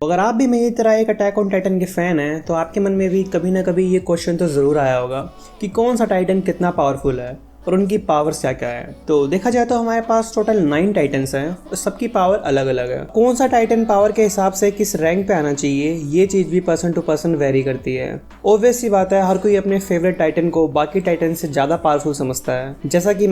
अगर आप भी मेरी तरह एक अटैक ऑन टाइटन के फ़ैन हैं तो आपके मन में भी कभी ना कभी ये क्वेश्चन तो ज़रूर आया होगा कि कौन सा टाइटन कितना पावरफुल है और उनकी पावर्स क्या क्या है। तो देखा जाए तो हमारे पास टोटल 9 टाइटन्स हैं और सबकी पावर अलग अलग है। कौन सा टाइटन पावर के हिसाब से किस रैंक पे आना चाहिए ये चीज़ भी पर्सन टू पर्सन वेरी करती है। ऑब्वियस सी बात है, हर कोई अपने फेवरेट टाइटन को बाकी टाइटन से ज़्यादा पावरफुल समझता है। जैसा कि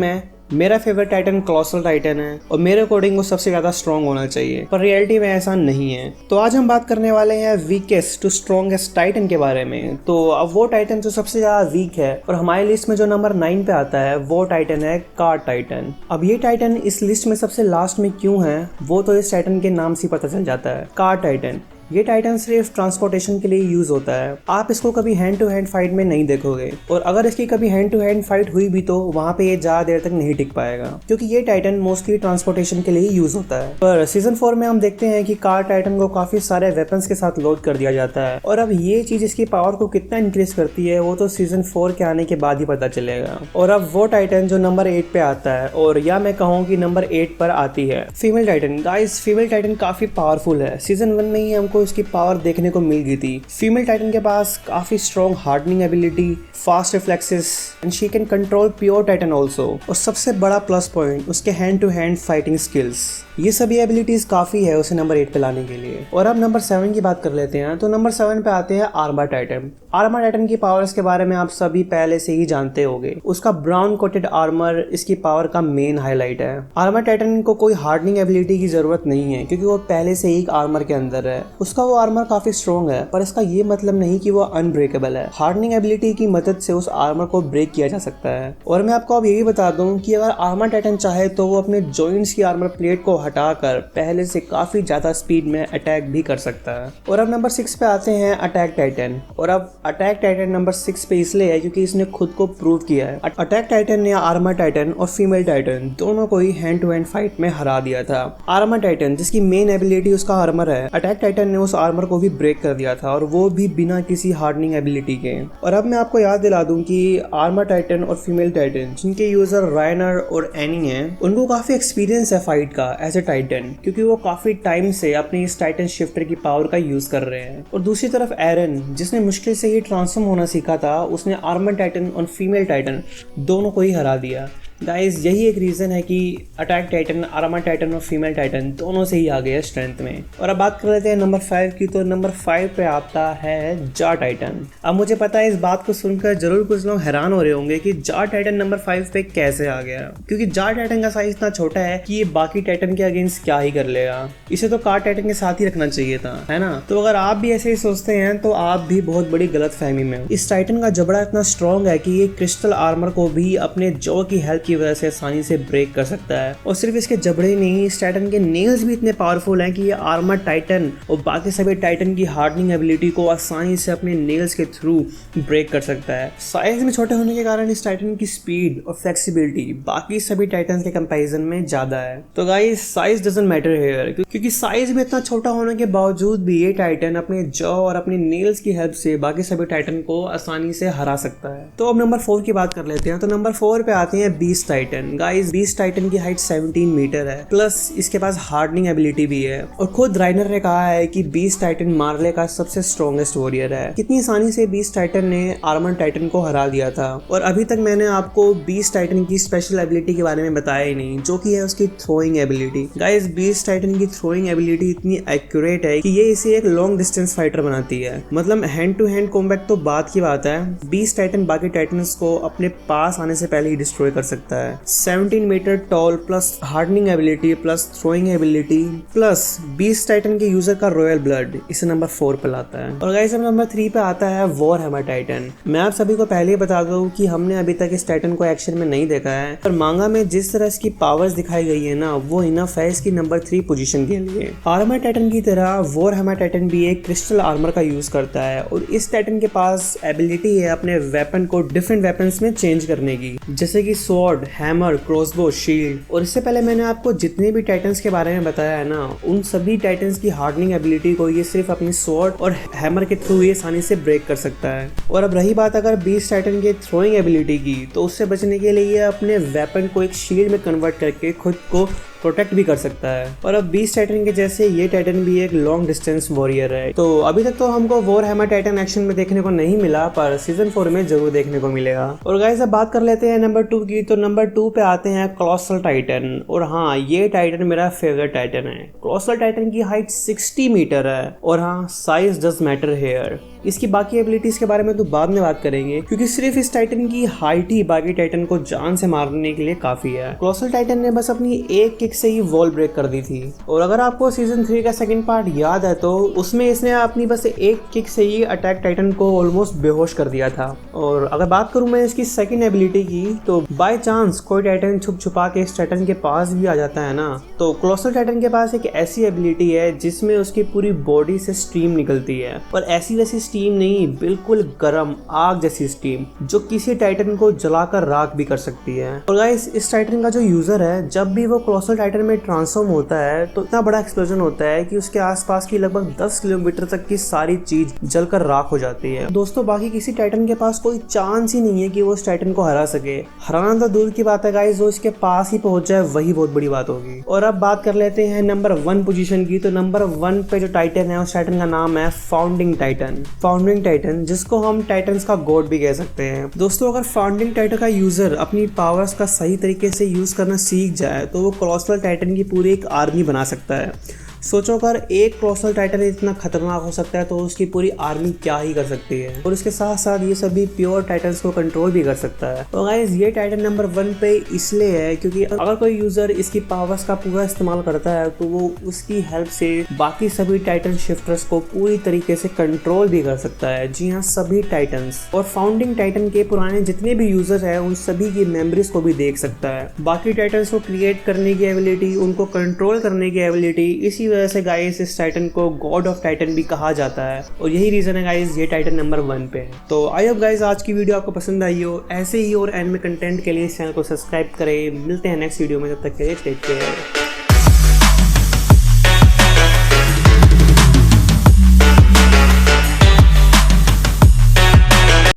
मेरा फेवरेट टाइटन कोलोसल टाइटन है और मेरे अकॉर्डिंग वो सबसे ज़्यादा स्ट्रॉन्ग होना चाहिए, पर रियलिटी में ऐसा नहीं है। तो आज हम बात करने वाले हैं वीकेस्ट टू स्ट्रॉन्गेस्ट टाइटन के बारे में। तो अब वो टाइटन जो सबसे ज़्यादा वीक है और हमारी लिस्ट में जो नंबर 9 पे आता है वो टाइटन है कार टाइटन। अब ये टाइटन इस लिस्ट में सबसे लास्ट में क्यों है वो तो इस टाइटन के नाम से पता चल जाता है। कार टाइटन ये टाइटन सिर्फ ट्रांसपोर्टेशन के लिए यूज होता है। आप इसको कभी हैंड टू हैंड फाइट में नहीं देखोगे और अगर इसकी कभी हैंड टू हैंड फाइट हुई भी तो वहाँ पे ये ज्यादा देर तक नहीं टिक पाएगा, क्योंकि ये टाइटन मोस्टली ट्रांसपोर्टेशन के लिए यूज होता है। पर सीजन 4 में हम देखते हैं कि कार टाइटन को काफी सारे वेपन्स के साथ लोड कर दिया जाता है और अब ये चीज इसकी पावर को कितना इंक्रीज करती है वो तो सीजन 4 के आने के बाद ही पता चलेगा। और अब वो टाइटन जो नंबर 8 पे आता है, और या मैं कहूँ कि नंबर 8 पर आती है female Titan. Guys, female Titan काफी पावरफुल है। सीजन 1 में ही हमको इसकी पावर देखने को मिल गई थी। फीमेल टाइटन के पास काफी strong hardening ability, fast reflexes and she can control pure Titan also. और सबसे बड़ा प्लस पॉइंट उसके hand to hand fighting skills. ये सभी एबिलिटीज काफी है उसे नंबर 8 पे लाने के लिए। और अब नंबर 7 की बात कर लेते हैं। तो नंबर 7 पे आते हैं आर्मर टाइटन। आर्मर टाइटन की पावर्स के बारे में आप सभी पहले से ही जानते होंगे। उसका ब्राउन कोटेड आर्मर इसकी पावर का मेन हाईलाइट है। आर्मर टाइटन को कोई हार्डनिंग एबिलिटी की जरूरत नहीं है क्योंकि वो पहले से ही आर्मर के अंदर है। उसका वो आर्मर काफी स्ट्रॉन्ग है, पर इसका ये मतलब नहीं कि वो अनब्रेकेबल है। हार्डनिंग एबिलिटी की मदद से उस आर्मर को ब्रेक किया जा सकता है। और मैं आपको अब ये भी बता दूं कि अगर आर्मर टाइटन चाहे तो वो अपने जॉइंट्स की आर्मर प्लेट को हटाकर पहले से काफी ज्यादा स्पीड में अटैक भी कर सकता है। और अब नंबर 6 पे आते हैं अटैक टाइटन। और अब अटैक टाइटन नंबर 6 पे इसलिए है क्योंकि इसने खुद को प्रूव किया है। अटैक टाइटन ने आर्मर टाइटन और फीमेल टाइटन दोनों को ही हैंड टू हैंड फाइट में हरा दिया था। आर्मर टाइटन जिसकी मेन एबिलिटी उसका आर्मर है, अटैक टाइटन ने उस आर्मर को भी ब्रेक कर दिया था और वो भी बिना किसी हार्डनिंग एबिलिटी के। और अब मैं आपको याद दिला दूं कि आर्मर टाइटन और फीमेल टाइटन जिनके यूजर रायनर और एनी हैं, उनको काफी एक्सपीरियंस है फाइट का एज ए टाइटन, क्योंकि वो काफी टाइम से अपनी इस टाइटन शिफ्टर की पावर का यूज कर रहे हैं। और दूसरी तरफ एरन जिसने मुश्किल से ही ट्रांसफॉर्म होना सीखा था, उसने आर्मर टाइटन और फीमेल टाइटन दोनों को ही हरा दिया। गाइस, यही एक रीज़न है कि अटैक टाइटन, आर्मर टाइटन और फीमेल टाइटन दोनों से ही आगे है स्ट्रेंथ में। और अब बात कर लेते हैं नंबर 5 की। तो नंबर 5 पे आता है जा टाइटन। अब मुझे पता है इस बात को सुनकर जरूर कुछ लोग हैरान हो रहे होंगे कि जा टाइटन नंबर 5 पे कैसे आ गया, क्योंकि जा टाइटन का साइज इतना छोटा है कि ये बाकी टाइटन के अगेंस्ट क्या ही कर लेगा। इसे तो कार टाइटन के साथ ही रखना चाहिए था, है ना। तो अगर आप भी ऐसे ही सोचते हैं तो आप भी बहुत बड़ी गलत फहमी में हो। इस टाइटन का जबड़ा इतना स्ट्रॉन्ग है कि ये क्रिस्टल आर्मर को भी अपने जॉ की हेल्प की वजह से आसानी से ब्रेक कर सकता है। और सिर्फ इसके जबड़े ही नहीं, इस टाइटन के नेल्स भी इतने पावरफुल हैं कि ये आर्मर टाइटन और बाकी सभी टाइटन की हार्डनिंग एबिलिटी को आसानी से अपने नेल्स के थ्रू ब्रेक कर सकता है। साइज में छोटे होने के कारण इस टाइटन की स्पीड और फ्लेक्सिबिलिटी बाकी सभी टाइटन के कंपैरिजन में ज्यादा है। तो guys, size doesn't matter here, क्योंकि साइज में इतना छोटा होने के बावजूद भी ये टाइटन अपने जॉ और अपने नेल्स की हेल्प से बाकी सभी टाइटन को आसानी से हरा सकता है। तो अब नंबर 4 की बात कर लेते हैं। तो नंबर 4 पे आते हैं beast Titan. Guys, beast Titan की हाइट 17 मीटर है, प्लस इसके पास हार्डनिंग एबिलिटी भी है। और खुद राइनर ने कहा है कि बीस्ट टाइटन मार्ले का सबसे स्ट्रॉन्गेस्ट वॉरियर है। कितनी आसानी से बीस्ट टाइटन ने आर्मर टाइटन को हरा दिया था। और अभी तक मैंने आपको बीस्ट टाइटन की स्पेशल एबिलिटी के बारे में बताया ही नहीं, जो कि है उसकी throwing ability. Guys, beast Titan की थ्रोइंग एबिलिटी इतनी एक्यूरेट है कि ये इसे एक लॉन्ग डिस्टेंस फाइटर बनाती है। मतलब हैंड टू हैंड कॉम्बैट तो बात की बात है, बीस्ट टाइटन बाकी टाइटन्स को अपने पास आने से पहले ही डिस्ट्रॉय कर सकता है। 17 metre tall, plus hardening ability, plus throwing ability, plus beast Titan के यूजर का रॉयल ब्लड इसे नंबर 4 पे लाता है। और गाइस, अब नंबर 3 पे आता है वॉर हैमर टाइटन। मैं आप सभी को पहले ही बता दूं कि हमने अभी तक इस टाइटन को एक्शन में नहीं देखा है, पर मांगा में जिस तरह इसकी पावर्स दिखाई गई है ना, वो इनफ है इसकी नंबर 3 पोजीशन के लिए। आर्मर टाइटन की तरह वॉर हैमर टाइटन भी एक क्रिस्टल आर्मर का यूज करता है और इस टाइटन के पास एबिलिटी है अपने वेपन को डिफरेंट वेपन्स में चेंज करने की, जैसे कि स्वॉर्ड, हैमर, क्रॉसबो, शील्ड। और इससे पहले मैंने आपको जितने भी टाइटन्स के बारे में बताया है ना, उन सभी टाइटन्स की हार्डनिंग एबिलिटी को ये सिर्फ अपनी स्वॉर्ड और हैमर के थ्रू ये आसानी से ब्रेक कर सकता है। और अब रही बात अगर बीस्ट टाइटन के थ्रोइंग एबिलिटी की, तो उससे बचने के लिए ये अपने वेपन को एक शील्ड में कन्वर्ट करके खुद को प्रोटेक्ट भी कर सकता है। और अब बीस्ट टाइटन के जैसे ये टाइटन भी एक लॉन्ग डिस्टेंस वॉरियर है। तो अभी तक तो हमको वॉरहैमर टाइटन एक्शन में देखने को नहीं मिला, पर सीजन 4 में जरूर देखने को मिलेगा। और गाइस अब बात कर लेते हैं नंबर 2 की। तो नंबर 2 पे आते हैं कोलोसल टाइटन। और हाँ, ये टाइटन मेरा फेवरेट टाइटन है। कोलोसल टाइटन की हाइट 60 मीटर है और हाँ, साइज डज मैटर हियर। इसकी बाकी एबिलिटीज के बारे में तो बाद में बात करेंगे, क्योंकि सिर्फ इस टाइटन की हाइट ही बाकी टाइटन को जान से मारने के लिए काफी है। कोलोसल टाइटन ने बस अपनी एक किक से ही वॉल ब्रेक कर दी थी। और अगर आपको सीजन 3 का सेकंड पार्ट याद है तो उसमें इसने अपनी बस एक किक से ही अटैक टाइटन को ऑलमोस्ट बेहोश कर दिया था। और अगर बात करूं मैं इसकी सेकंड एबिलिटी की, तो बाय चांस कोई टाइटन छुप छुपा के इस टाइटन के पास भी आ जाता है ना, तो कोलोसल टाइटन के पास एक ऐसी एबिलिटी है जिसमें उसकी पूरी बॉडी से स्टीम निकलती है। और ऐसी वैसी स्टीम नहीं, बिल्कुल गर्म आग जैसी स्टीम, जो किसी टाइटन को जलाकर राख भी कर सकती है। और गाइस इस टाइटन का जो यूजर है, जब भी वो कोलोसल टाइटन में ट्रांसफॉर्म होता है तो इतना बड़ा एक्सप्लोजन होता है कि उसके आसपास की लगभग 10 किलोमीटर तक की सारी चीज जलकर राख हो जाती है। दोस्तों बाकी किसी टाइटन के पास कोई चांस ही नहीं है कि वो उस टाइटन को हरा सके। हराना तो दूर की बात है गाइस, जो इसके पास ही पहुंच जाए वही बहुत बड़ी बात होगी। और अब बात कर लेते हैं नंबर 1 पोजीशन की। तो नंबर 1 पे जो टाइटन है, उस टाइटन का नाम है फाउंडिंग टाइटन। फाउंडिंग टाइटन, जिसको हम टाइटन्स का गॉड भी कह सकते हैं। दोस्तों अगर फाउंडिंग टाइटन का यूजर अपनी पावर्स का सही तरीके से यूज करना सीख जाए तो वो कोलोसल टाइटन की पूरी एक आर्मी बना सकता है। सोचो अगर एक कोलोसल टाइटन इतना खतरनाक हो सकता है तो उसकी पूरी आर्मी क्या ही कर सकती है। और इसके साथ साथ ये सभी प्योर टाइटन्स को कंट्रोल भी कर सकता है। तो गाइस ये टाइटन नंबर 1 पे इसलिए है क्योंकि अगर कोई यूजर इसकी पावर्स का पूरा इस्तेमाल करता है तो वो उसकी हेल्प से बाकी सभी टाइटन शिफ्टर्स को पूरी तरीके से कंट्रोल भी कर सकता है। जी हाँ, सभी टाइटन्स। और फाउंडिंग टाइटन के पुराने जितने भी यूजर्स हैं उन सभी की मेमोरीज को भी देख सकता है। बाकी टाइटन्स को क्रिएट करने की एबिलिटी, उनको कंट्रोल करने की एबिलिटी, इसी वजह से गाइस इस टाइटन को गॉड ऑफ टाइटन भी कहा जाता है। और यही रीजन है गाइस ये टाइटन नंबर 1 पे है। तो आई होप गाइस आज की वीडियो आपको पसंद आई हो। ऐसे ही और एनिमे कंटेंट के लिए इस चैनल को सब्सक्राइब करें। मिलते हैं नेक्स्ट वीडियो में, तब तक के लिए टेक केयर।